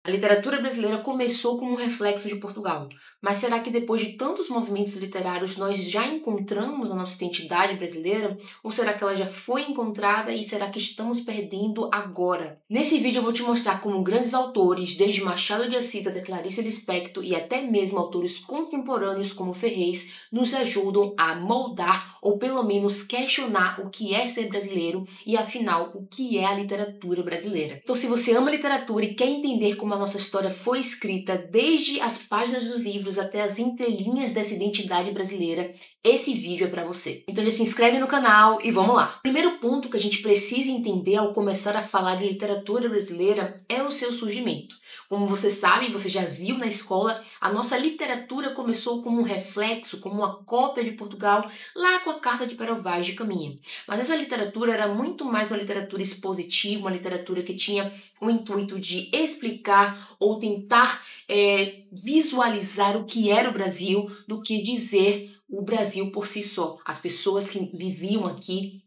A literatura brasileira começou como um reflexo de Portugal, mas será que depois de tantos movimentos literários nós já encontramos a nossa identidade brasileira? Ou será que ela já foi encontrada e será que estamos perdendo agora? Nesse vídeo eu vou te mostrar como grandes autores, desde Machado de Assis até Clarice Lispector e até mesmo autores contemporâneos como Ferrez, nos ajudam a moldar ou pelo menos questionar o que é ser brasileiro e afinal o que é a literatura brasileira. Então se você ama literatura e quer entender como a nossa história foi escrita desde as páginas dos livros até as entrelinhas dessa identidade brasileira, esse vídeo é para você. Então já se inscreve no canal e vamos lá! O primeiro ponto que a gente precisa entender ao começar a falar de literatura brasileira é o seu surgimento. Como você sabe, você já viu na escola, a nossa literatura começou como um reflexo, como uma cópia de Portugal, lá com a Carta de Pero Vaz de Caminha. Mas essa literatura era muito mais uma literatura expositiva, uma literatura que tinha o intuito de explicar ou tentar visualizar o que era o Brasil do que dizer o Brasil por si só. As pessoas que viviam aqui,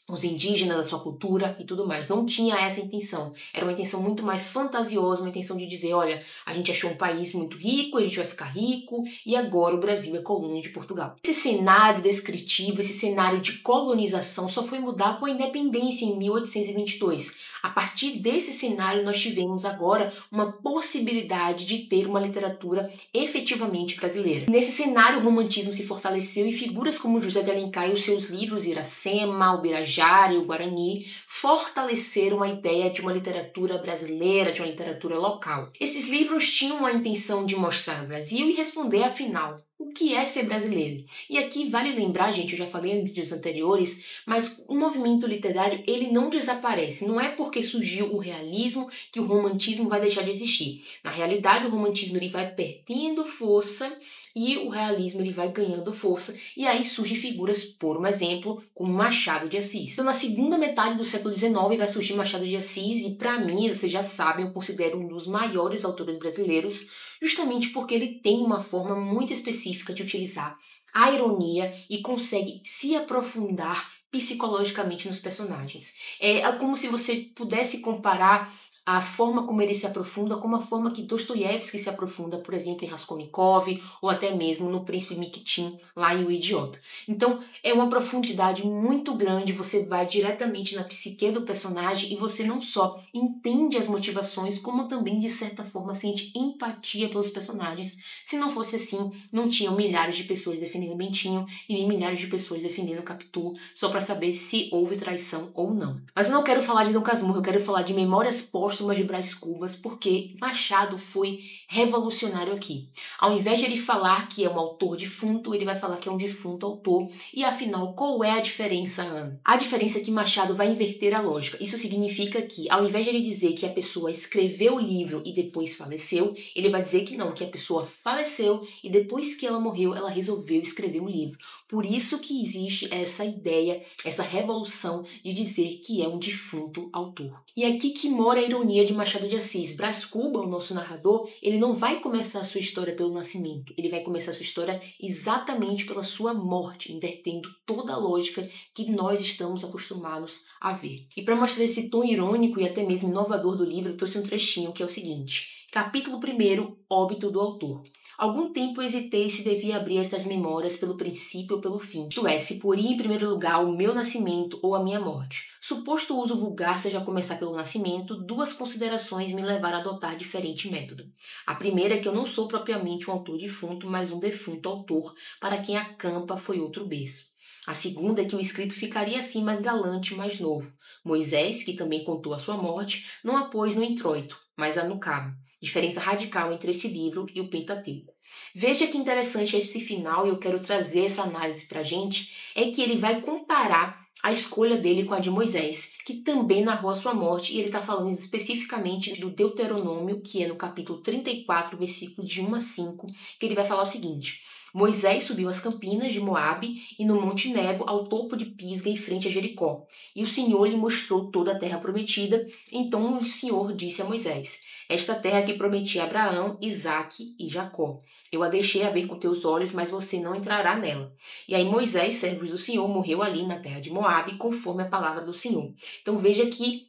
os indígenas, a sua cultura e tudo mais. Não tinha essa intenção. Era uma intenção muito mais fantasiosa, uma intenção de dizer, olha, a gente achou um país muito rico, a gente vai ficar rico e agora o Brasil é colônia de Portugal. Esse cenário descritivo, esse cenário de colonização só foi mudar com a independência em 1822. A partir desse cenário, nós tivemos agora uma possibilidade de ter uma literatura efetivamente brasileira. Nesse cenário, o romantismo se fortaleceu e figuras como José de Alencar e os seus livros Iracema, Ubirajara e o Guarani fortaleceram a ideia de uma literatura brasileira, de uma literatura local. Esses livros tinham a intenção de mostrar o Brasil e responder, afinal, o que é ser brasileiro? E aqui vale lembrar, gente, eu já falei em vídeos anteriores, mas o movimento literário, ele não desaparece. Não é porque surgiu o realismo que o romantismo vai deixar de existir. Na realidade, o romantismo ele vai perdendo força e o realismo ele vai ganhando força. E aí surgem figuras, por um exemplo, como Machado de Assis. Então, na segunda metade do século XIX vai surgir Machado de Assis e, para mim, vocês já sabem, eu considero um dos maiores autores brasileiros, justamente porque ele tem uma forma muito específica de utilizar a ironia e consegue se aprofundar psicologicamente nos personagens. É como se você pudesse comparar a forma como ele se aprofunda com a forma que Dostoiévski se aprofunda, por exemplo, em Raskolnikov ou até mesmo no Príncipe Mikitin, lá em O Idiota. Então, é uma profundidade muito grande, você vai diretamente na psique do personagem e você não só entende as motivações, como também, de certa forma, sente empatia pelos personagens. Se não fosse assim, não tinham milhares de pessoas defendendo Bentinho e nem milhares de pessoas defendendo Capitu, só para saber se houve traição ou não. Mas eu não quero falar de Dom Casmurro, eu quero falar de Memórias Póstumas de Brás Cubas, porque Machado foi revolucionário aqui. Ao invés de ele falar que é um autor defunto, ele vai falar que é um defunto autor. E afinal, qual é a diferença, Ana? A diferença é que Machado vai inverter a lógica. Isso significa que, ao invés de ele dizer que a pessoa escreveu o livro e depois faleceu, ele vai dizer que não, que a pessoa faleceu e depois que ela morreu, ela resolveu escrever um livro. Por isso que existe essa ideia, essa revolução de dizer que é um defunto autor. E é aqui que mora a ironia de Machado de Assis. Brás Cubas, o nosso narrador, ele não vai começar a sua história pelo nascimento, ele vai começar a sua história exatamente pela sua morte, invertendo toda a lógica que nós estamos acostumados a ver. E para mostrar esse tom irônico e até mesmo inovador do livro, eu trouxe um trechinho que é o seguinte: capítulo 1, óbito do autor. Algum tempo hesitei se devia abrir essas memórias pelo princípio ou pelo fim, isto é, se poria em primeiro lugar o meu nascimento ou a minha morte. Suposto o uso vulgar seja começar pelo nascimento, duas considerações me levaram a adotar diferente método. A primeira é que eu não sou propriamente um autor defunto, mas um defunto autor, para quem a campa foi outro berço. A segunda é que o escrito ficaria assim mais galante, mais novo. Moisés, que também contou a sua morte, não a pôs no introito, mas a no cabo. Diferença radical entre este livro e o Pentateuco. Veja que interessante esse final, e eu quero trazer essa análise pra gente, é que ele vai comparar a escolha dele com a de Moisés, que também narrou a sua morte, e ele está falando especificamente do Deuteronômio, que é no capítulo 34, versículo de 1 a 5, que ele vai falar o seguinte: Moisés subiu as campinas de Moabe e no Monte Nebo ao topo de Pisga em frente a Jericó. E o Senhor lhe mostrou toda a terra prometida. Então o Senhor disse a Moisés: esta terra que prometi a Abraão, Isaque e Jacó. Eu a deixei a ver com teus olhos, mas você não entrará nela. E aí Moisés, servo do Senhor, morreu ali na terra de Moabe, conforme a palavra do Senhor. Então veja que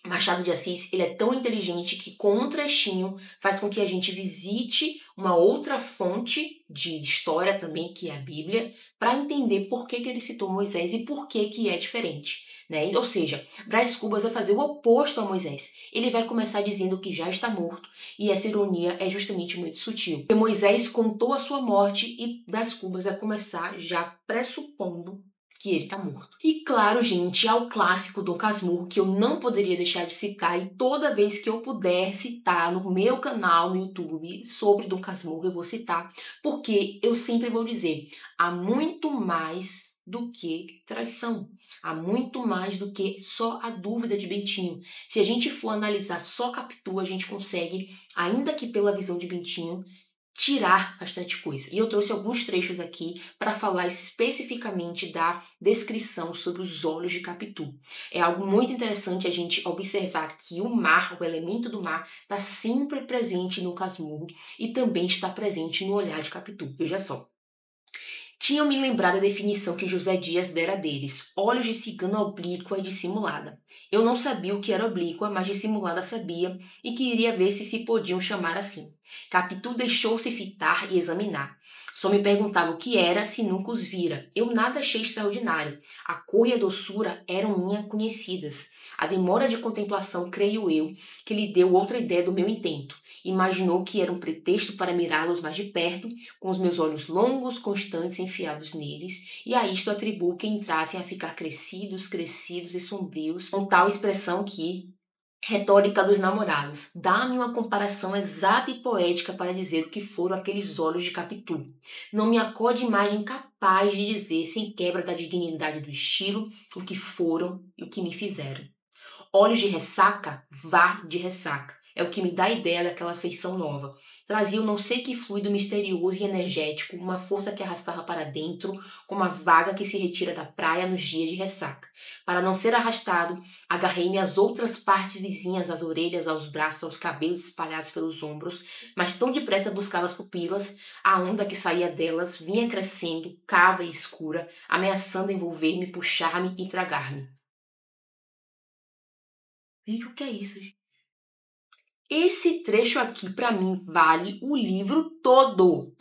Machado de Assis, ele é tão inteligente que com um trechinho faz com que a gente visite uma outra fonte de história também, que é a Bíblia, para entender por que ele citou Moisés e por que é diferente. Né? Ou seja, Brás Cubas vai fazer o oposto a Moisés. Ele vai começar dizendo que já está morto, e essa ironia é justamente muito sutil. Porque Moisés contou a sua morte e Brás Cubas vai começar já pressupondo que ele tá morto. E claro, gente, ao clássico Dom Casmurro, que eu não poderia deixar de citar, e toda vez que eu puder citar no meu canal no YouTube sobre Dom Casmurro, eu vou citar, porque eu sempre vou dizer, há muito mais do que traição. Há muito mais do que só a dúvida de Bentinho. Se a gente for analisar só Capitu, a gente consegue, ainda que pela visão de Bentinho, tirar bastante coisa. E eu trouxe alguns trechos aqui para falar especificamente da descrição sobre os olhos de Capitu. É algo muito interessante a gente observar que o mar, o elemento do mar, está sempre presente no Casmurro e também está presente no olhar de Capitu. Veja só. Tinham me lembrado a definição que José Dias dera deles, olhos de cigana oblíqua e dissimulada. Eu não sabia o que era oblíqua, mas dissimulada sabia e queria ver se podiam chamar assim. Capitu deixou-se fitar e examinar. Só me perguntava o que era, se nunca os vira. Eu nada achei extraordinário. A cor e a doçura eram minhas conhecidas. A demora de contemplação, creio eu, que lhe deu outra ideia do meu intento. Imaginou que era um pretexto para mirá-los mais de perto, com os meus olhos longos, constantes, enfiados neles, e a isto atribuo que entrassem a ficar crescidos e sombrios, com tal expressão que, retórica dos namorados, dá-me uma comparação exata e poética para dizer o que foram aqueles olhos de Capitu. Não me acode imagem capaz de dizer, sem quebra da dignidade do estilo, o que foram e o que me fizeram. Olhos de ressaca, vá de ressaca. É o que me dá a ideia daquela feição nova. Trazia não sei que fluido misterioso e energético, uma força que arrastava para dentro, como a vaga que se retira da praia nos dias de ressaca. Para não ser arrastado, agarrei-me às outras partes vizinhas, às orelhas, aos braços, aos cabelos espalhados pelos ombros, mas tão depressa buscava as pupilas, a onda que saía delas vinha crescendo, cava e escura, ameaçando envolver-me, puxar-me e tragar-me. Gente, o que é isso, gente? Esse trecho aqui, para mim, vale o livro todo.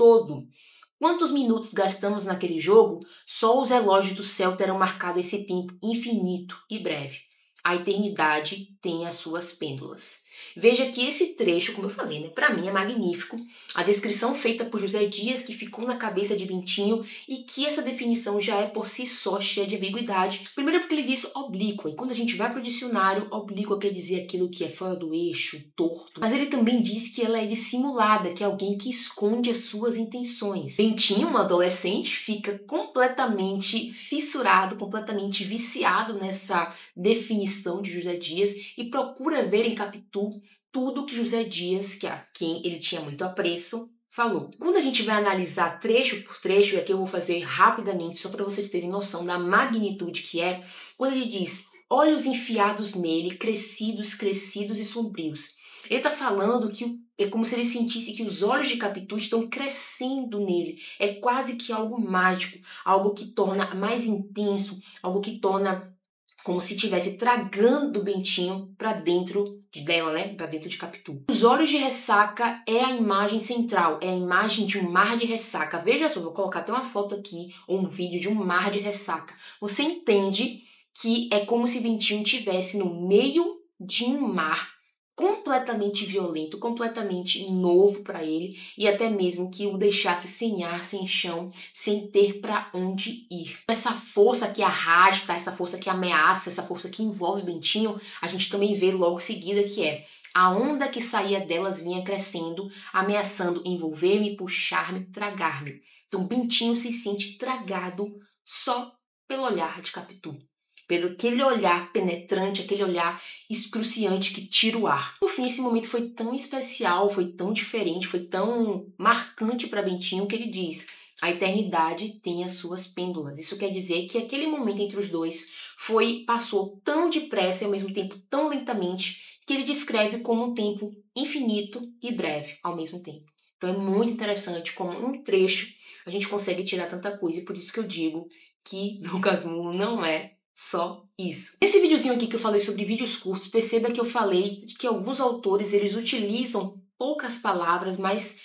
Quantos minutos gastamos naquele jogo? Só os relógios do céu terão marcado esse tempo infinito e breve. A eternidade tem as suas pêndulas. Veja que esse trecho, como eu falei, né, para mim é magnífico. A descrição feita por José Dias, que ficou na cabeça de Bentinho, e que essa definição já é por si só cheia de ambiguidade. Primeiro porque ele diz oblíqua, e quando a gente vai para o dicionário, oblíqua quer dizer aquilo que é fora do eixo, torto. Mas ele também diz que ela é dissimulada, que é alguém que esconde as suas intenções. Bentinho, um adolescente, fica completamente fissurado, completamente viciado nessa definição de José Dias e procura ver em Capitu tudo que José Dias, que a quem ele tinha muito apreço, falou. Quando a gente vai analisar trecho por trecho, e aqui eu vou fazer rapidamente, só para vocês terem noção da magnitude que é, quando ele diz, olhos enfiados nele, crescidos e sombrios. Ele está falando que é como se ele sentisse que os olhos de Capitu estão crescendo nele. É quase que algo mágico, algo que torna mais intenso, algo que torna como se estivesse tragando o Bentinho para dentro dela, né? Para dentro de Capitu. Os olhos de ressaca é a imagem central, é a imagem de um mar de ressaca. Veja só, vou colocar até uma foto aqui, ou um vídeo de um mar de ressaca. Você entende que é como se Bentinho estivesse no meio de um mar completamente violento, completamente novo para ele e até mesmo que o deixasse sem ar, sem chão, sem ter para onde ir. Essa força que arrasta, essa força que ameaça, essa força que envolve Bentinho, a gente também vê logo em seguida que é a onda que saía delas vinha crescendo, ameaçando envolver-me, puxar-me, tragar-me. Então Bentinho se sente tragado só pelo olhar de Capitu. Pelo aquele olhar penetrante, aquele olhar excruciante que tira o ar. No fim, esse momento foi tão especial, foi tão diferente, foi tão marcante para Bentinho que ele diz: a eternidade tem as suas pêndulas. Isso quer dizer que aquele momento entre os dois passou tão depressa e ao mesmo tempo tão lentamente que ele descreve como um tempo infinito e breve ao mesmo tempo. Então é muito interessante como um trecho a gente consegue tirar tanta coisa e por isso que eu digo que Dom Casmurro não é Só isso. Nesse videozinho aqui que eu falei sobre vídeos curtos, perceba que eu falei que alguns autores eles utilizam poucas palavras, mas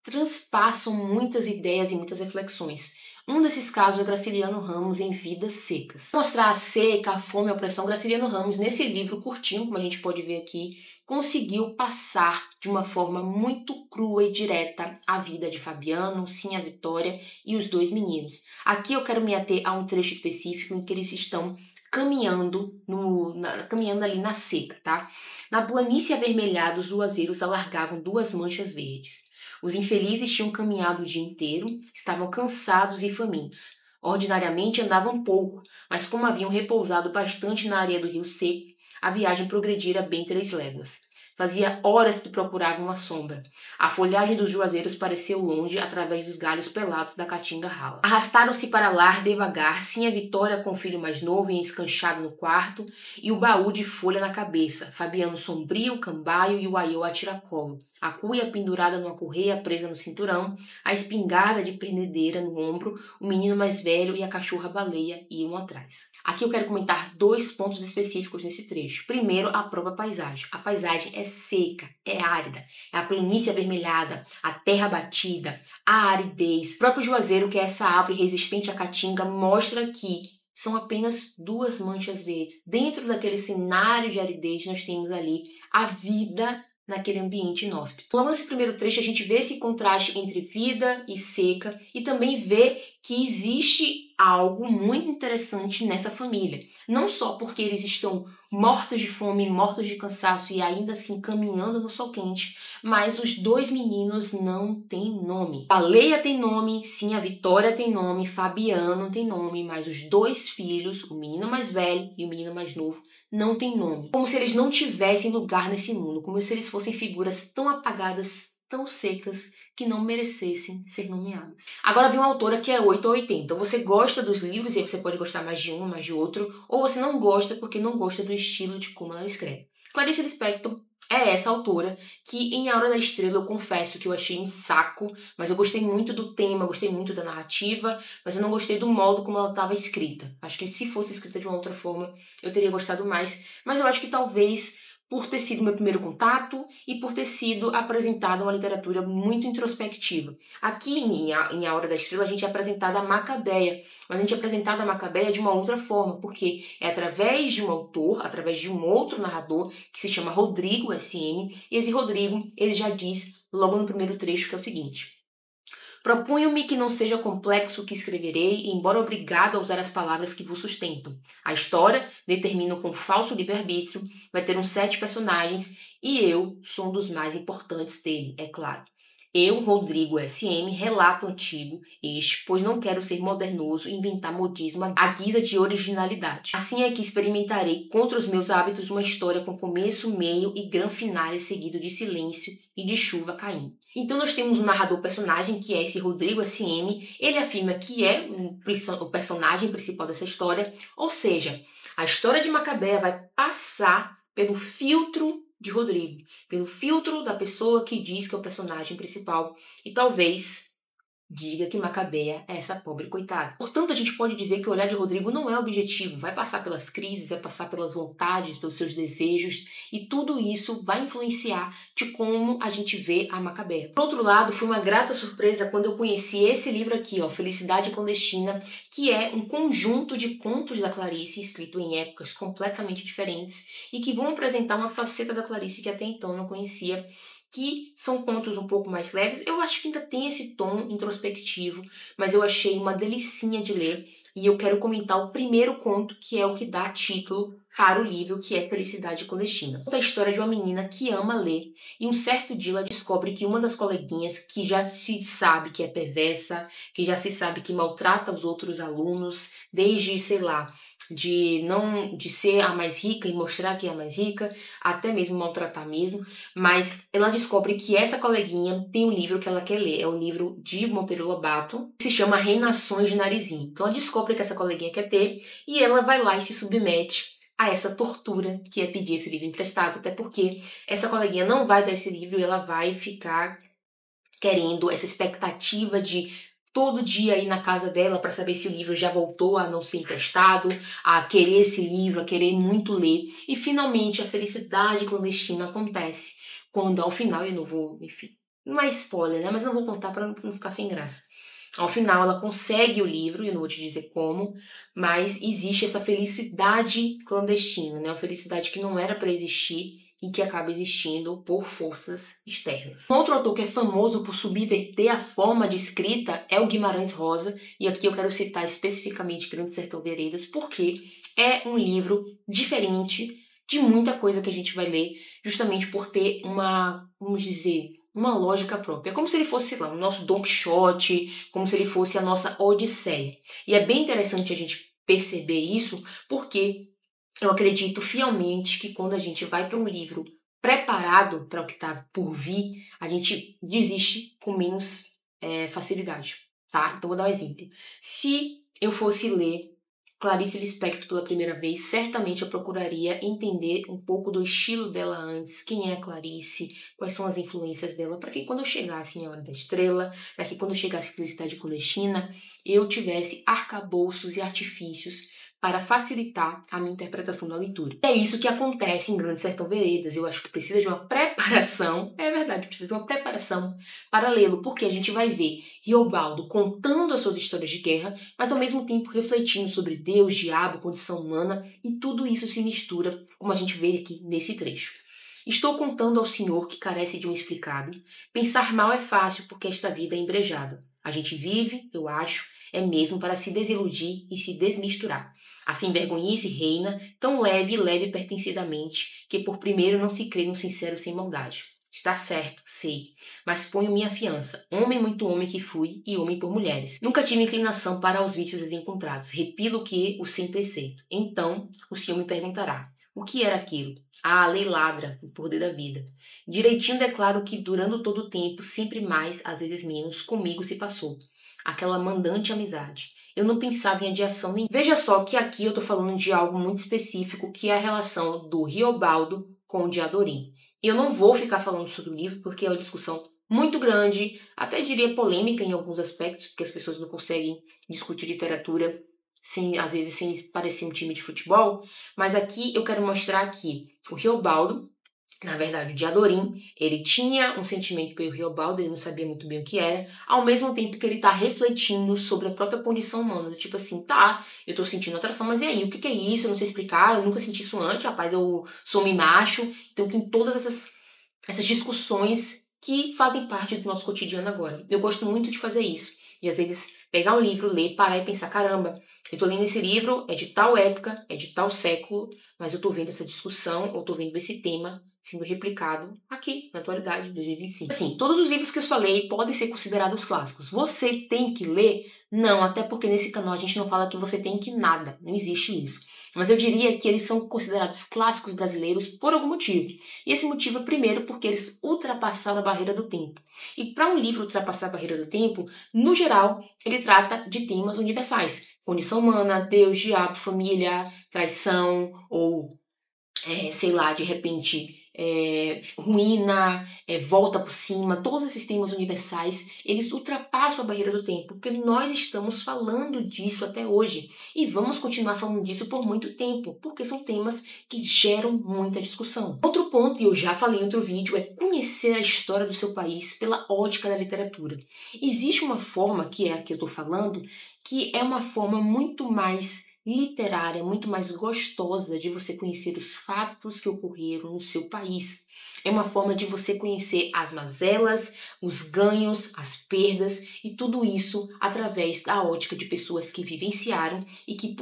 transpassam muitas ideias e muitas reflexões. Um desses casos é Graciliano Ramos em Vidas Secas. Para mostrar a seca, a fome e a opressão, Graciliano Ramos, nesse livro curtinho, como a gente pode ver aqui, conseguiu passar de uma forma muito crua e direta a vida de Fabiano, sim, a Vitória e os dois meninos. Aqui eu quero me ater a um trecho específico em que eles estão caminhando ali na seca, tá? Na planície avermelhada, os juazeiros alargavam duas manchas verdes. Os infelizes tinham caminhado o dia inteiro, estavam cansados e famintos. Ordinariamente andavam pouco, mas como haviam repousado bastante na areia do rio seco, a viagem progredira bem 3 léguas. Fazia horas que procuravam uma sombra. A folhagem dos juazeiros pareceu longe através dos galhos pelados da caatinga rala. Arrastaram-se para lá devagar, sim a Vitória com o filho mais novo e escanchado no quarto, e o baú de folha na cabeça, Fabiano sombrio, cambaio e o aiô a tiracolo, a cuia pendurada numa correia presa no cinturão, a espingarda de pernedeira no ombro, o menino mais velho e a cachorra-baleia iam atrás. Aqui eu quero comentar 2 pontos específicos nesse trecho. Primeiro, a própria paisagem. A paisagem é seca, é árida, é a planície avermelhada, a terra batida, a aridez. O próprio juazeiro, que é essa árvore resistente à caatinga, mostra que são apenas 2 manchas verdes. Dentro daquele cenário de aridez, nós temos ali a vida naquele ambiente inóspito. Logo nesse primeiro trecho, a gente vê esse contraste entre vida e seca e também vê que existe algo muito interessante nessa família. Não só porque eles estão mortos de fome, mortos de cansaço e ainda assim caminhando no sol quente, mas os 2 meninos não têm nome. A Leia tem nome, sim, a Vitória tem nome, Fabiano tem nome, mas os 2 filhos, o menino mais velho e o menino mais novo, não têm nome. Como se eles não tivessem lugar nesse mundo, como se eles fossem figuras tão apagadas, tão secas, que não merecessem ser nomeadas. Agora vem uma autora que é 8 ou 80. Ou você gosta dos livros e aí você pode gostar mais de um, mais de outro, ou você não gosta porque não gosta do estilo de como ela escreve. Clarice Lispector é essa autora que em A Hora da Estrela eu confesso que eu achei um saco, mas eu gostei muito do tema, gostei muito da narrativa, mas eu não gostei do modo como ela estava escrita. Acho que se fosse escrita de uma outra forma eu teria gostado mais, mas eu acho que talvez por ter sido meu primeiro contato e por ter sido apresentada uma literatura muito introspectiva. Aqui em A Hora da Estrela a gente é apresentada a Macabeia, mas a gente é apresentada a Macabeia de uma outra forma, porque é através de um autor, através de um outro narrador, que se chama Rodrigo SM, e esse Rodrigo, ele já diz logo no primeiro trecho que é o seguinte: propunho-me que não seja complexo o que escreverei, embora obrigado a usar as palavras que vos sustentam. A história, determino com falso livre-arbítrio, vai ter uns 7 personagens e eu sou um dos mais importantes dele, é claro. Eu, Rodrigo SM, relato antigo este, pois não quero ser modernoso e inventar modismo à guisa de originalidade. Assim é que experimentarei contra os meus hábitos uma história com começo, meio e gran finale seguido de silêncio e de chuva caindo. Então nós temos um narrador-personagem que é esse Rodrigo SM, ele afirma que é o personagem principal dessa história, ou seja, a história de Macabeia vai passar pelo filtro de Rodrigo, pelo filtro da pessoa que diz que é o personagem principal e talvez diga que Macabeia é essa pobre coitada. Portanto, a gente pode dizer que o olhar de Rodrigo não é objetivo, vai passar pelas crises, vai passar pelas vontades, pelos seus desejos e tudo isso vai influenciar de como a gente vê a Macabeia. Por outro lado, foi uma grata surpresa quando eu conheci esse livro aqui, ó, Felicidade Clandestina, que é um conjunto de contos da Clarice escrito em épocas completamente diferentes e que vão apresentar uma faceta da Clarice que até então eu não conhecia, que são contos um pouco mais leves. Eu acho que ainda tem esse tom introspectivo, mas eu achei uma delicinha de ler e eu quero comentar o primeiro conto, que é o que dá título para o livro, que é Felicidade Clandestina. Conta a história de uma menina que ama ler e um certo dia ela descobre que uma das coleguinhas, que já se sabe que é perversa, que já se sabe que maltrata os outros alunos, desde, sei lá, de ser a mais rica e mostrar que é a mais rica, até mesmo maltratar mesmo, mas ela descobre que essa coleguinha tem um livro que ela quer ler, é o livro de Monteiro Lobato, que se chama Reinações de Narizinho. Então ela descobre que essa coleguinha quer ter e ela vai lá e se submete a essa tortura que é pedir esse livro emprestado, até porque essa coleguinha não vai dar esse livro e ela vai ficar querendo essa expectativa de todo dia ir na casa dela para saber se o livro já voltou a não ser emprestado, a querer esse livro, a querer muito ler. E finalmente a felicidade clandestina acontece. Quando ao final, eu não vou, enfim, não é spoiler, né? Mas não vou contar para não ficar sem graça. Ao final ela consegue o livro, eu não vou te dizer como, mas existe essa felicidade clandestina, né? Uma felicidade que não era para existir e que acaba existindo por forças externas. Um outro autor que é famoso por subverter a forma de escrita é o Guimarães Rosa, e aqui eu quero citar especificamente Grande Sertão Veredas, porque é um livro diferente de muita coisa que a gente vai ler, justamente por ter uma, vamos dizer, uma lógica própria. É como se ele fosse, sei lá, o nosso Don Quixote, como se ele fosse a nossa Odisseia. E é bem interessante a gente perceber isso, porque eu acredito fielmente que quando a gente vai para um livro preparado para o que está por vir, a gente desiste com menos facilidade, tá? Então vou dar um exemplo. Se eu fosse ler Clarice Lispector pela primeira vez, certamente eu procuraria entender um pouco do estilo dela antes, quem é a Clarice, quais são as influências dela, para que quando eu chegasse em A Hora da Estrela, para que quando eu chegasse em Felicidade Clandestina, eu tivesse arcabouços e artifícios para facilitar a minha interpretação da leitura. É isso que acontece em Grande Sertão Veredas. Eu acho que precisa de uma preparação, é verdade, precisa de uma preparação para lê-lo, porque a gente vai ver Riobaldo contando as suas histórias de guerra, mas ao mesmo tempo refletindo sobre Deus, diabo, condição humana, e tudo isso se mistura, como a gente vê aqui nesse trecho. Estou contando ao Senhor que carece de um explicado. Pensar mal é fácil porque esta vida é embrejada. A gente vive, eu acho, é mesmo para se desiludir e se desmisturar. Assim vergonhice reina, tão leve e leve pertencidamente, que por primeiro não se crê no sincero sem maldade. Está certo, sei, mas ponho minha fiança, homem muito homem que fui e homem por mulheres. Nunca tive inclinação para os vícios desencontrados, repilo que o sem preceito. Então o Senhor me perguntará, o que era aquilo? Ah, a lei ladra, o poder da vida. Direitinho declaro que durando todo o tempo, sempre mais, às vezes menos, comigo se passou. Aquela mandante amizade. Eu não pensava em adiação nem... Veja só que aqui eu tô falando de algo muito específico, que é a relação do Riobaldo com o Diadorim. E eu não vou ficar falando sobre o livro, porque é uma discussão muito grande, até diria polêmica em alguns aspectos, porque as pessoas não conseguem discutir literatura às vezes sem parecer um time de futebol. Mas aqui eu quero mostrar que o Riobaldo, na verdade, o Diadorim, ele tinha um sentimento pelo Riobaldo, ele não sabia muito bem o que era, ao mesmo tempo que ele está refletindo sobre a própria condição humana, tipo assim, tá, eu tô sentindo atração, mas e aí, o que é isso? Eu não sei explicar, eu nunca senti isso antes, rapaz, eu sou um macho, então tem todas essas discussões que fazem parte do nosso cotidiano agora. Eu gosto muito de fazer isso, e às vezes pegar um livro, ler, parar e pensar, caramba, eu tô lendo esse livro, é de tal época, é de tal século, mas eu tô vendo essa discussão, ou tô vendo esse tema sendo replicado aqui, na atualidade, 2025. Assim, todos os livros que eu falei podem ser considerados clássicos. Você tem que ler? Não, até porque nesse canal a gente não fala que você tem que nada, não existe isso. Mas eu diria que eles são considerados clássicos brasileiros por algum motivo. E esse motivo é, primeiro, porque eles ultrapassaram a barreira do tempo. E para um livro ultrapassar a barreira do tempo, no geral, ele trata de temas universais. Condição humana, Deus, diabo, família, traição, ou, sei lá, de repente... ruína, volta por cima, todos esses temas universais, eles ultrapassam a barreira do tempo, porque nós estamos falando disso até hoje e vamos continuar falando disso por muito tempo, porque são temas que geram muita discussão. Outro ponto, e eu já falei em outro vídeo, é conhecer a história do seu país pela ótica da literatura. Existe uma forma, que é a que eu estou falando, que é uma forma muito mais literária, muito mais gostosa de você conhecer os fatos que ocorreram no seu país. É uma forma de você conhecer as mazelas, os ganhos, as perdas e tudo isso através da ótica de pessoas que vivenciaram e que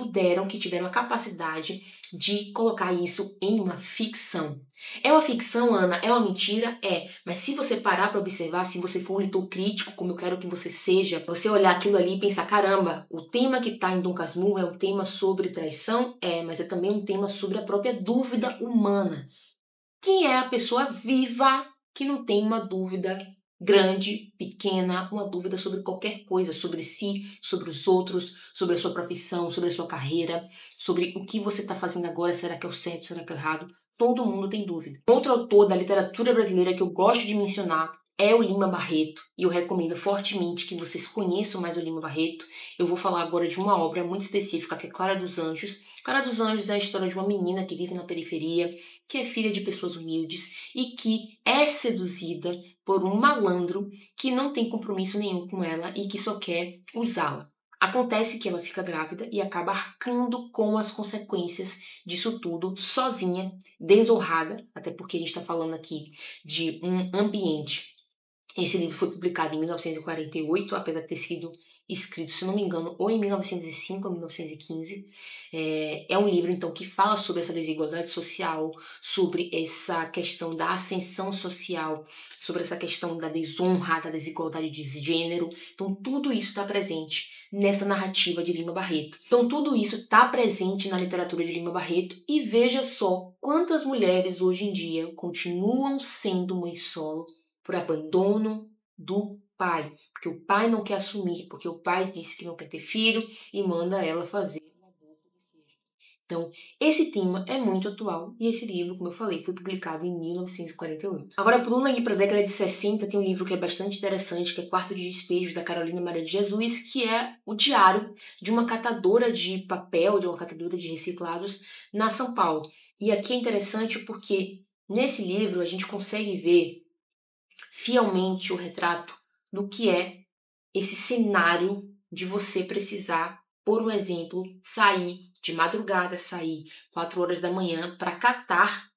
tiveram a capacidade de colocar isso em uma ficção. É uma ficção, Ana? É uma mentira? É. Mas se você parar para observar, se você for um leitor crítico, como eu quero que você seja, você olhar aquilo ali e pensar, caramba, o tema que está em Dom Casmurro é um tema sobre traição? É, mas é também um tema sobre a própria dúvida humana. Quem é a pessoa viva que não tem uma dúvida grande, pequena, uma dúvida sobre qualquer coisa, sobre si, sobre os outros, sobre a sua profissão, sobre a sua carreira, sobre o que você está fazendo agora, será que é o certo, será que é o errado? Todo mundo tem dúvida. Outro autor da literatura brasileira que eu gosto de mencionar é o Lima Barreto, e eu recomendo fortemente que vocês conheçam mais o Lima Barreto. Eu vou falar agora de uma obra muito específica, que é Clara dos Anjos. Clara dos Anjos é a história de uma menina que vive na periferia, que é filha de pessoas humildes e que é seduzida por um malandro que não tem compromisso nenhum com ela e que só quer usá-la. Acontece que ela fica grávida e acaba arcando com as consequências disso tudo sozinha, desonrada, até porque a gente está falando aqui de um ambiente. Esse livro foi publicado em 1948, apesar de ter sido escrito, se não me engano, ou em 1905 ou 1915. É um livro, então, que fala sobre essa desigualdade social, sobre essa questão da ascensão social, sobre essa questão da desonra, da desigualdade de gênero. Então, tudo isso está presente nessa narrativa de Lima Barreto. Então, tudo isso está presente na literatura de Lima Barreto e veja só quantas mulheres hoje em dia continuam sendo mães solo por abandono do pai, porque o pai não quer assumir, porque o pai disse que não quer ter filho e manda ela fazer um aborto que seja. Então, esse tema é muito atual e esse livro, como eu falei, foi publicado em 1948. Agora, pulando aqui para a década de 60, tem um livro que é bastante interessante, que é Quarto de Despejo, da Carolina Maria de Jesus, que é o diário de uma catadora de papel, de uma catadora de reciclados na São Paulo. E aqui é interessante porque nesse livro a gente consegue ver fielmente o retrato do que é esse cenário de você precisar, por um exemplo, sair de madrugada, sair 4 horas da manhã para catar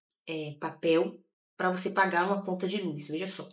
papel para você pagar uma conta de luz. Veja só.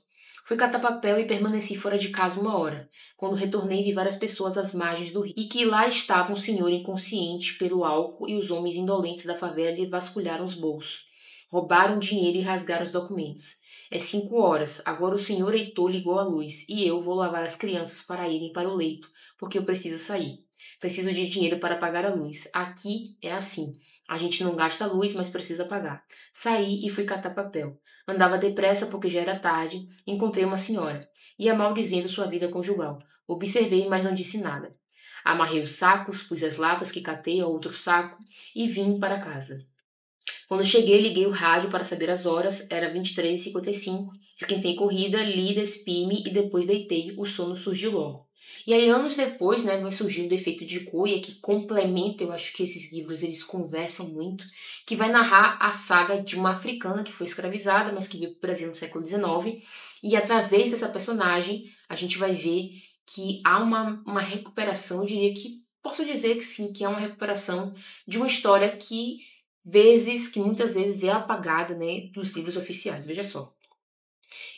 Fui catar papel e permaneci fora de casa 1 hora. Quando retornei, vi várias pessoas às margens do rio e que lá estava um senhor inconsciente pelo álcool e os homens indolentes da favela lhe vasculharam os bolsos. Roubaram dinheiro e rasgaram os documentos. É 5 horas. Agora o senhor Heitor ligou a luz e eu vou lavar as crianças para irem para o leito, porque eu preciso sair. Preciso de dinheiro para pagar a luz. Aqui é assim. A gente não gasta luz, mas precisa pagar. Saí e fui catar papel. Andava depressa porque já era tarde. Encontrei uma senhora. Ia maldizendo sua vida conjugal. Observei, mas não disse nada. Amarrei os sacos, pus as latas que catei a outro saco e vim para casa. Quando cheguei, liguei o rádio para saber as horas, era 23h55. Esquentei corrida, li, despi-me e depois deitei. O sono surgiu logo. E aí, anos depois, vai surgir o Defeito de Cuia, que complementa, eu acho que esses livros eles conversam muito, que vai narrar a saga de uma africana que foi escravizada, mas que veio para o Brasil no século XIX. E através dessa personagem, a gente vai ver que há uma recuperação, eu diria que, posso dizer que sim, que é uma recuperação de uma história que muitas vezes é apagada, dos livros oficiais. Veja só.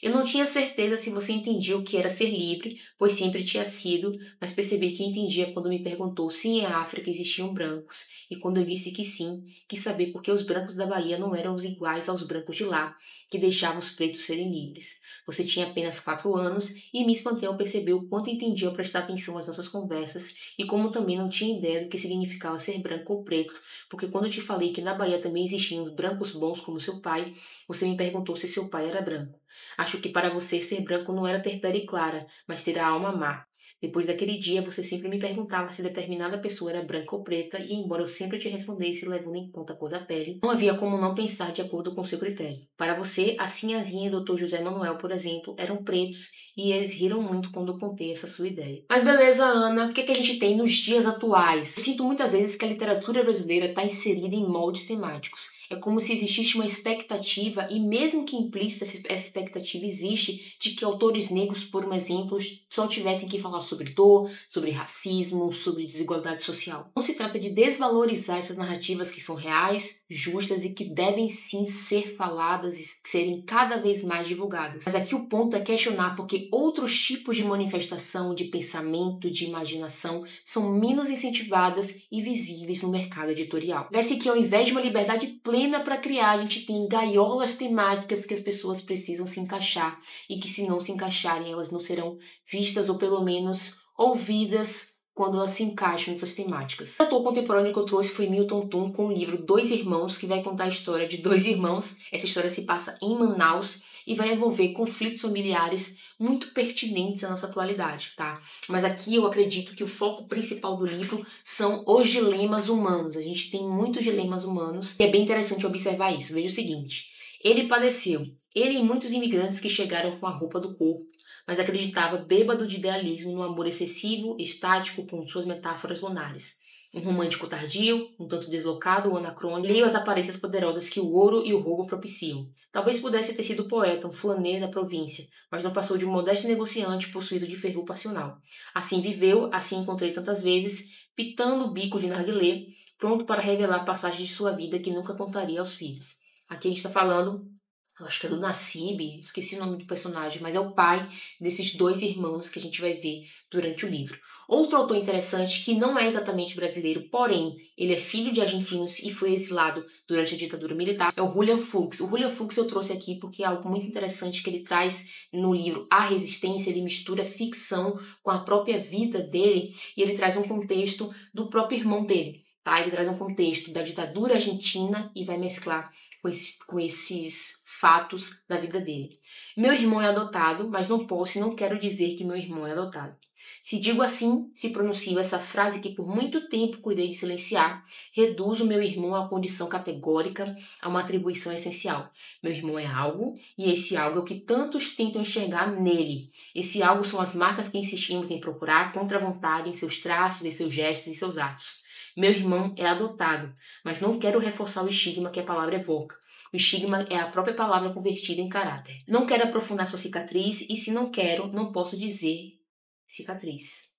Eu não tinha certeza se você entendia o que era ser livre, pois sempre tinha sido, mas percebi que entendia quando me perguntou se em África existiam brancos, e quando eu disse que sim, quis saber por que os brancos da Bahia não eram os iguais aos brancos de lá, que deixavam os pretos serem livres. Você tinha apenas 4 anos e me espantei ao perceber o quanto entendia ao prestar atenção às nossas conversas e como também não tinha ideia do que significava ser branco ou preto, porque quando eu te falei que na Bahia também existiam brancos bons como seu pai, você me perguntou se seu pai era branco. Acho que para você ser branco não era ter pele clara, mas ter a alma má. Depois daquele dia, você sempre me perguntava se determinada pessoa era branca ou preta, e embora eu sempre te respondesse levando em conta a cor da pele, não havia como não pensar de acordo com seu critério. Para você, a Sinhazinha e o Dr. José Manuel, por exemplo, eram pretos, e eles riram muito quando eu contei essa sua ideia. Mas beleza, Ana, o que a gente tem nos dias atuais? Eu sinto muitas vezes que a literatura brasileira está inserida em moldes temáticos. É como se existisse uma expectativa, e mesmo que implícita essa expectativa existe, de que autores negros, por um exemplo, só tivessem que falar sobre dor, sobre racismo, sobre desigualdade social. Não se trata de desvalorizar essas narrativas que são reais, justas e que devem sim ser faladas e serem cada vez mais divulgadas. Mas aqui o ponto é questionar porque outros tipos de manifestação, de pensamento, de imaginação são menos incentivadas e visíveis no mercado editorial. Parece que ao invés de uma liberdade plena para criar, a gente tem gaiolas temáticas que as pessoas precisam se encaixar e que se não se encaixarem, elas não serão vistas ou pelo menos ouvidas quando elas se encaixam nessas temáticas. O autor contemporâneo que eu trouxe foi Milton Tum com o livro Dois Irmãos, que vai contar a história de 2 irmãos. Essa história se passa em Manaus e vai envolver conflitos familiares muito pertinentes à nossa atualidade, tá? Mas aqui eu acredito que o foco principal do livro são os dilemas humanos. A gente tem muitos dilemas humanos e é bem interessante observar isso. Veja o seguinte. Ele padeceu, ele e muitos imigrantes que chegaram com a roupa do corpo, mas acreditava bêbado de idealismo no amor excessivo, estático, com suas metáforas lunares. Um romântico tardio, um tanto deslocado ou anacrônico, leio as aparências poderosas que o ouro e o roubo propiciam. Talvez pudesse ter sido poeta, um flaneur da província, mas não passou de um modesto negociante possuído de fervor passional. Assim viveu, assim encontrei tantas vezes, pitando o bico de narguilé, pronto para revelar passagens de sua vida que nunca contaria aos filhos. Aqui a gente está falando, eu acho que é do Nassib, esqueci o nome do personagem, mas é o pai desses dois irmãos que a gente vai ver durante o livro. Outro autor interessante, que não é exatamente brasileiro, porém, ele é filho de argentinos e foi exilado durante a ditadura militar, é o Julian Fuchs. O Julian Fuchs eu trouxe aqui porque é algo muito interessante que ele traz no livro A Resistência. Ele mistura ficção com a própria vida dele e ele traz um contexto do próprio irmão dele. Tá? Ele traz um contexto da ditadura argentina e vai mesclar com esses fatos da vida dele. Meu irmão é adotado, mas não posso e não quero dizer que meu irmão é adotado. Se digo assim, se pronuncio essa frase que por muito tempo cuidei de silenciar, reduzo meu irmão a uma condição categórica, a uma atribuição essencial. Meu irmão é algo, e esse algo é o que tantos tentam enxergar nele. Esse algo são as marcas que insistimos em procurar contra a vontade em seus traços, em seus gestos e seus atos. Meu irmão é adotado, mas não quero reforçar o estigma que a palavra evoca. O estigma é a própria palavra convertida em caráter. Não quero aprofundar sua cicatriz e se não quero, não posso dizer cicatriz.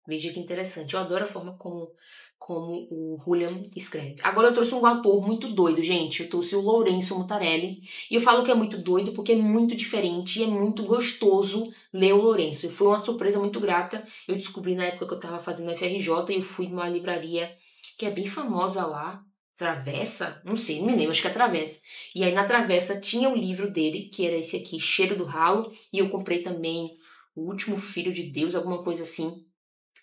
Veja que interessante. Eu adoro a forma como o Julian escreve. Agora eu trouxe um autor muito doido, gente. Eu trouxe o Lourenço Mutarelli. E eu falo que é muito doido porque é muito diferente e é muito gostoso ler o Lourenço. E foi uma surpresa muito grata. Eu descobri na época que eu estava fazendo a FRJ e eu fui numa livraria que é bem famosa lá. Travessa? Não sei, não me lembro, acho que é Travessa. E aí na Travessa tinha o livro dele, que era esse aqui, Cheiro do Ralo. E eu comprei também O Último Filho de Deus, alguma coisa assim,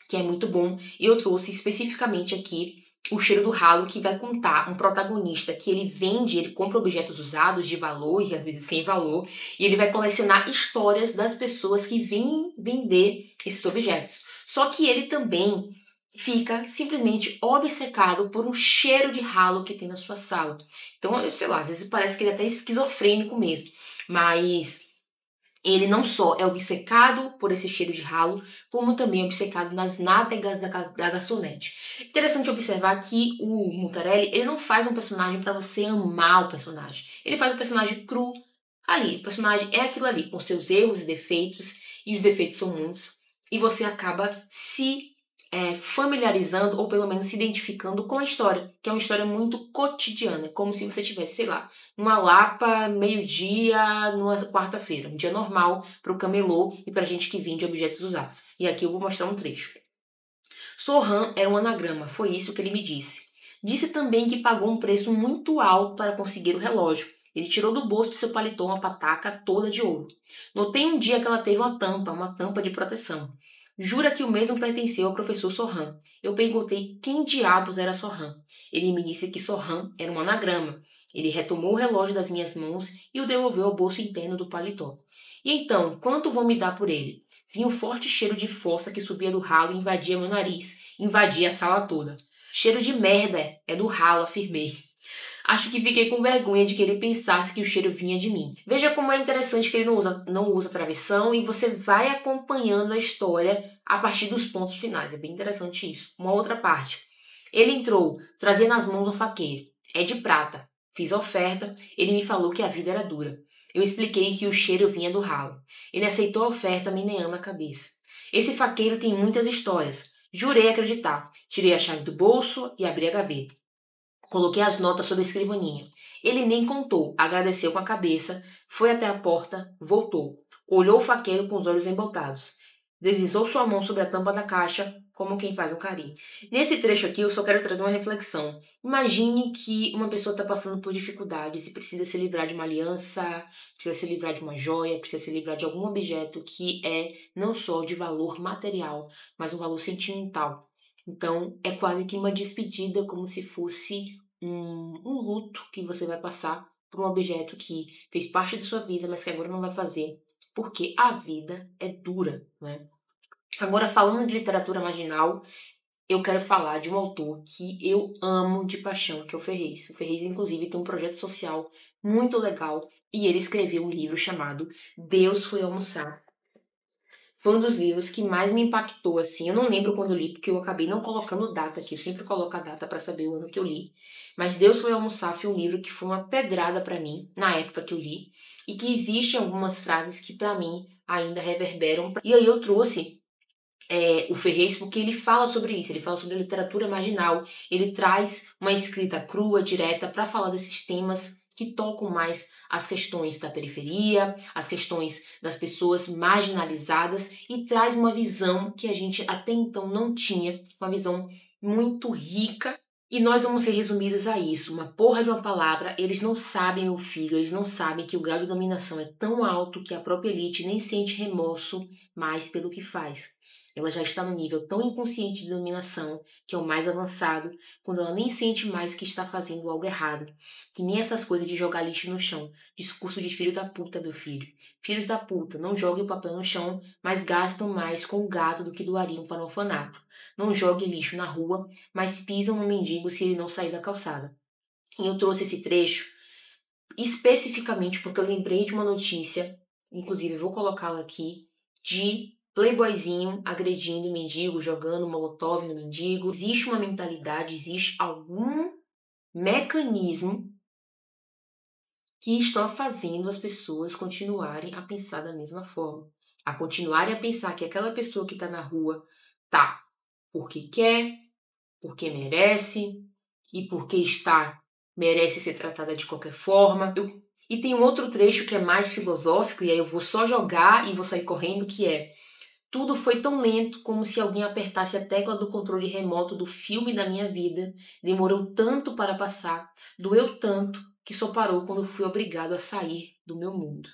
que é muito bom. E eu trouxe especificamente aqui O Cheiro do Ralo, que vai contar um protagonista que ele compra objetos usados de valor e às vezes sem valor, e ele vai colecionar histórias das pessoas que vêm vender esses objetos. Só que ele também fica simplesmente obcecado por um cheiro de ralo que tem na sua sala. Então, eu sei lá, às vezes parece que ele é até esquizofrênico mesmo, mas ele não só é obcecado por esse cheiro de ralo, como também é obcecado nas nádegas da garçonete. Interessante observar que o Mutarelli, ele não faz um personagem para você amar o personagem. Ele faz um personagem cru ali. O personagem é aquilo ali, com seus erros e defeitos, e os defeitos são muitos, e você acaba se familiarizando, ou pelo menos se identificando com a história, que é uma história muito cotidiana, como se você tivesse, sei lá, uma Lapa, meio-dia, numa quarta-feira, um dia normal para o camelô e para gente que vende objetos usados. E aqui eu vou mostrar um trecho. Sorran era um anagrama, foi isso que ele me disse. Disse também que pagou um preço muito alto para conseguir o relógio. Ele tirou do bolso de seu paletó uma pataca toda de ouro. Notei um dia que ela teve uma tampa de proteção. Jura que o mesmo pertenceu ao professor Sorran. Eu perguntei quem diabos era Sorran. Ele me disse que Sorran era um anagrama. Ele retomou o relógio das minhas mãos e o devolveu ao bolso interno do paletó. E então, quanto vão me dar por ele? Vinha um forte cheiro de fossa que subia do ralo e invadia meu nariz, invadia a sala toda. Cheiro de merda, é do ralo, afirmei. Acho que fiquei com vergonha de que ele pensasse que o cheiro vinha de mim. Veja como é interessante que ele não usa travessão e você vai acompanhando a história a partir dos pontos finais. É bem interessante isso. Uma outra parte. Ele entrou, trazia nas mãos um faqueiro. É de prata. Fiz a oferta, ele me falou que a vida era dura. Eu expliquei que o cheiro vinha do ralo. Ele aceitou a oferta, meneando a cabeça. Esse faqueiro tem muitas histórias. Jurei acreditar. Tirei a chave do bolso e abri a gaveta. Coloquei as notas sobre a escrivaninha. Ele nem contou, agradeceu com a cabeça, foi até a porta, voltou. Olhou o faqueiro com os olhos embotados. Deslizou sua mão sobre a tampa da caixa, como quem faz um carinho. Nesse trecho aqui, eu só quero trazer uma reflexão. Imagine que uma pessoa está passando por dificuldades e precisa se livrar de uma aliança, precisa se livrar de uma joia, precisa se livrar de algum objeto que é não só de valor material, mas um valor sentimental. Então, é quase que uma despedida, como se fosse um luto que você vai passar por um objeto que fez parte da sua vida, mas que agora não vai fazer, porque a vida é dura, né? Agora, falando de literatura marginal, eu quero falar de um autor que eu amo de paixão, que é o Ferrez. O Ferrez, inclusive, tem um projeto social muito legal, e ele escreveu um livro chamado Deus Foi Almoçar. Foi um dos livros que mais me impactou, assim. Eu não lembro quando eu li, porque eu acabei não colocando data aqui. Eu sempre coloco a data para saber o ano que eu li. Mas Deus Foi Almoçar foi um livro que foi uma pedrada para mim, na época que eu li. E que existem algumas frases que, para mim, ainda reverberam. E aí eu trouxe o Ferrez porque ele fala sobre isso. Ele fala sobre literatura marginal. Ele traz uma escrita crua, direta, para falar desses temas que tocam mais as questões da periferia, as questões das pessoas marginalizadas, e traz uma visão que a gente até então não tinha, uma visão muito rica. E nós vamos ser resumidos a isso, uma porra de uma palavra. Eles não sabem, meu filho, eles não sabem que o grau de dominação é tão alto que a própria elite nem sente remorso mais pelo que faz. Ela já está no nível tão inconsciente de dominação, que é o mais avançado, quando ela nem sente mais que está fazendo algo errado. Que nem essas coisas de jogar lixo no chão. Discurso de filho da puta, meu filho. Filhos da puta, não joguem o papel no chão, mas gastam mais com o gato do que doariam para um orfanato. Não jogue lixo na rua, mas pisam no mendigo se ele não sair da calçada. E eu trouxe esse trecho especificamente porque eu lembrei de uma notícia, inclusive vou colocá-la aqui, de playboyzinho agredindo o mendigo, jogando molotov no mendigo. Existe uma mentalidade, existe algum mecanismo que está fazendo as pessoas continuarem a pensar da mesma forma. A continuarem a pensar que aquela pessoa que está na rua tá porque quer, porque merece e porque merece ser tratada de qualquer forma. E tem um outro trecho que é mais filosófico, e aí eu vou só jogar e vou sair correndo, que é: tudo foi tão lento como se alguém apertasse a tecla do controle remoto do filme da minha vida. Demorou tanto para passar, doeu tanto, que só parou quando fui obrigado a sair do meu mundo.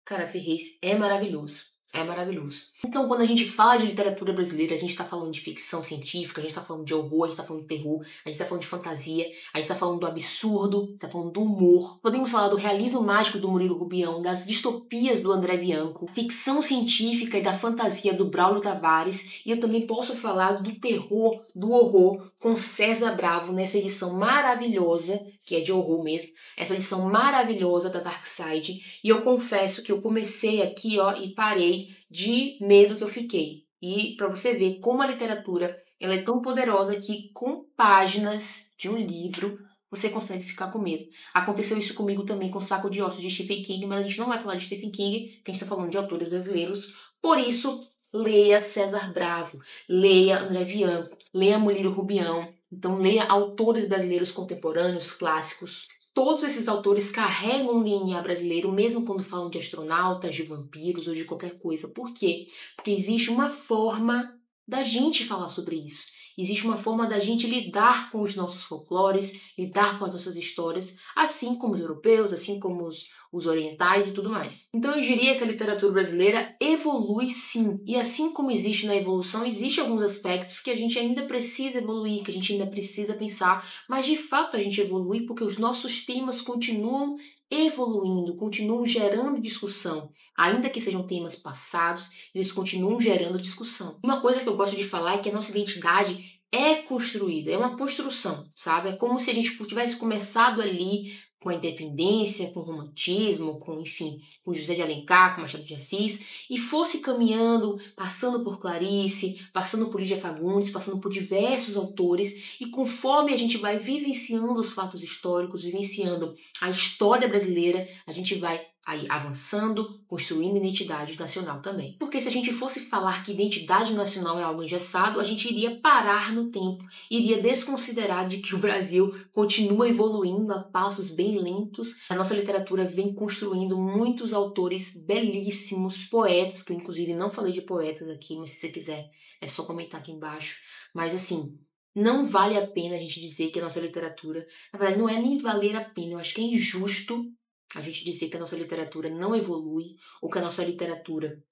Cara, Ferrez é maravilhoso. É maravilhoso. Então, quando a gente fala de literatura brasileira, a gente está falando de ficção científica, a gente está falando de horror, a gente está falando de terror, a gente está falando de fantasia, a gente está falando do absurdo, está falando do humor. Podemos falar do realismo mágico do Murilo Rubião, das distopias do André Bianco, ficção científica e da fantasia do Braulio Tavares, e eu também posso falar do terror, do horror, com César Bravo, nessa edição maravilhosa, que é de horror mesmo, essa edição maravilhosa da Dark Side. E eu confesso que eu comecei aqui, e parei de medo que eu fiquei. E para você ver como a literatura ela é tão poderosa que com páginas de um livro você consegue ficar com medo. Aconteceu isso comigo também com Saco de Ossos de Stephen King, mas a gente não vai falar de Stephen King, que a gente está falando de autores brasileiros. Por isso, leia César Bravo, leia André Bianco, leia Murilo Rubião. Então, leia autores brasileiros contemporâneos, clássicos. Todos esses autores carregam um DNA brasileiro, mesmo quando falam de astronautas, de vampiros ou de qualquer coisa. Por quê? Porque existe uma forma da gente falar sobre isso. Existe uma forma da gente lidar com os nossos folclores, lidar com as nossas histórias, assim como os europeus, assim como os orientais e tudo mais. Então eu diria que a literatura brasileira evolui sim. E assim como existe na evolução, existem alguns aspectos que a gente ainda precisa evoluir, que a gente ainda precisa pensar, mas de fato a gente evolui porque os nossos temas continuam evoluindo, continuam gerando discussão. Ainda que sejam temas passados, eles continuam gerando discussão. Uma coisa que eu gosto de falar é que a nossa identidade é construída, é uma construção, sabe? É como se a gente tivesse começado ali com a independência, com o romantismo, com José de Alencar, com Machado de Assis, e fosse caminhando, passando por Clarice, passando por Lídia Fagundes, passando por diversos autores, e conforme a gente vai vivenciando os fatos históricos, vivenciando a história brasileira, a gente vai aí avançando, construindo identidade nacional também. Porque se a gente fosse falar que identidade nacional é algo engessado, a gente iria parar no tempo, iria desconsiderar de que o Brasil continua evoluindo a passos bem lentos. A nossa literatura vem construindo muitos autores belíssimos, poetas, que eu inclusive não falei de poetas aqui, mas se você quiser é só comentar aqui embaixo. Mas assim, não vale a pena a gente dizer que a nossa literatura, na verdade não é nem valer a pena, eu acho que é injusto a gente dizer que a nossa literatura não evolui ou que a nossa literatura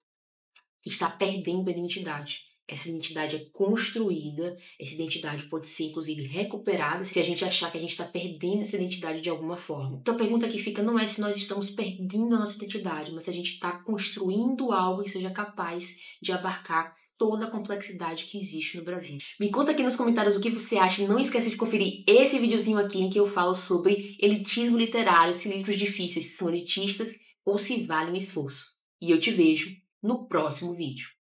está perdendo a identidade. Essa identidade é construída, essa identidade pode ser, inclusive, recuperada se a gente achar que a gente está perdendo essa identidade de alguma forma. Então a pergunta que fica não é se nós estamos perdendo a nossa identidade, mas se a gente está construindo algo que seja capaz de abarcar toda a complexidade que existe no Brasil. Me conta aqui nos comentários o que você acha e não esquece de conferir esse videozinho aqui em que eu falo sobre elitismo literário, se livros difíceis são elitistas ou se valem o esforço. E eu te vejo no próximo vídeo.